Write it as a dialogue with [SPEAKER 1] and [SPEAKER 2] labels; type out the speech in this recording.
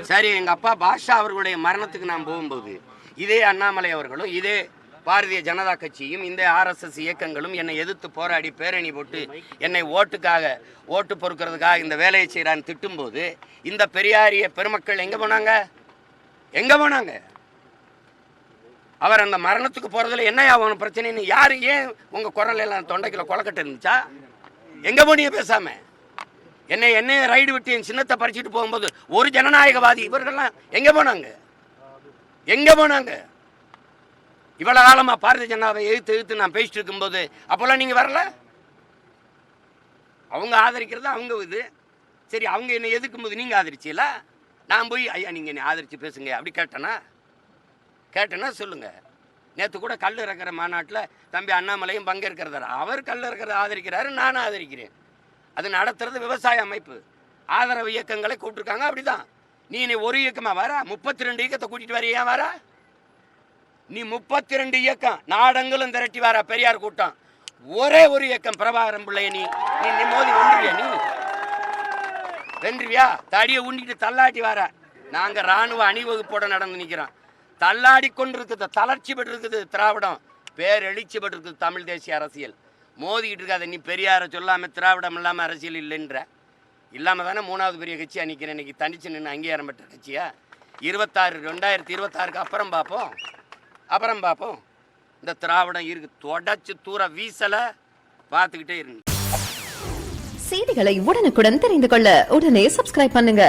[SPEAKER 1] சரி, எங்க அப்பா பாஷா அவர்களுடைய மரணத்துக்கு நான் போகும்போது இதே அண்ணாமலை அவர்களும் இதே பாரதிய ஜனதா கட்சியும் இந்த ஆர்எஸ்எஸ் இயக்கங்களும் என்னை எதிர்த்து போராடி பேரணி போட்டு என்னை ஓட்டு பொறுக்கிறதுக்காக இந்த வேலையை செய்கிறான்னு திட்டும்போது இந்த பெரியாரிய பெருமக்கள் எங்கே போனாங்க? அவர் அந்த மரணத்துக்கு போகிறதுல என்ன ஆகும் பிரச்சனைன்னு யாரு ஏன் உங்கள் குரல் எல்லாம் தொண்டைக்குள்ள கொலக்கட்டை இருந்துச்சா? எங்கே போனீங்க பேசாம? என்னை ரைடு விட்டு என் சின்னத்தை பறிச்சுட்டு போகும்போது ஒரு ஜனநாயகவாதி இவர்கள்லாம் எங்கே போனாங்க? இவ்வளோ காலமாக பாரதிய ஜனதாவை எதிர்த்து நான் பேசிட்டு இருக்கும்போது அப்போல்லாம் நீங்கள் வரல? அவங்க ஆதரிக்கிறது அவங்க இது. சரி, அவங்க என்னை எதிர்க்கும் போது நீங்கள் ஆதரிச்சில, நான் போய் ஐயா நீங்கள் என்னை ஆதரித்து பேசுங்க அப்படி கேட்டேன்னா சொல்லுங்கள். நேற்று கூட கல் இறக்கிற மாநாட்டில் தம்பி அண்ணாமலையும் பங்கேற்கிறதார். அவர் கல் இறக்கிறத ஆதரிக்கிறாரு, நானும் ஆதரிக்கிறேன். அது நடத்துறது விவசாய அமைப்பு ஆதரவு இயக்கங்களை கூப்பிட்டுருக்காங்க. அப்படிதான் நீ ஒரு இயக்கமாக வர 32 இயக்கத்தை கூட்டிகிட்டு வர. ஏன் வர நீ 32 இயக்கம் நாடங்களும் திரட்டி வர பெரியார் கூட்டம்? ஒரே ஒரு இயக்கம் பிரபாகரன் பிள்ளைய நீ மோதி வென்றுவியா? தடியை உண்டிட்டு தள்ளாட்டி வர. நாங்கள் இராணுவ அணிவகுப்போட நடந்து நிற்கிறோம். தள்ளாடி கொண்டு இருக்குது, தளர்ச்சி பெற்று இருக்குது திராவிடம், பேரெழுச்சி பெற்று இருக்குது தமிழ் தேசிய அரசியல். மோதிக்கிட்டு இருக்காத. நீ பெரியாரை சொல்லாமல் திராவிடம் இல்லாமல் அரசியல் இல்லைன்ற இல்லாமல் தானே 3வது பெரிய கட்சியாக நிற்கிறேன். இன்னைக்கு தனிச்சு நின்று அங்கீகாரம் பெற்ற கட்சியா? 2026க்கு அப்புறம் பார்ப்போம். இந்த திராவிடம் இருக்கு, தொடச்சு தூர வீசலை பார்த்துக்கிட்டே இருக்கு.
[SPEAKER 2] செய்திகளை உடனுக்குடன் தெரிந்து கொள்ள உடனே சப்ஸ்கிரைப் பண்ணுங்க.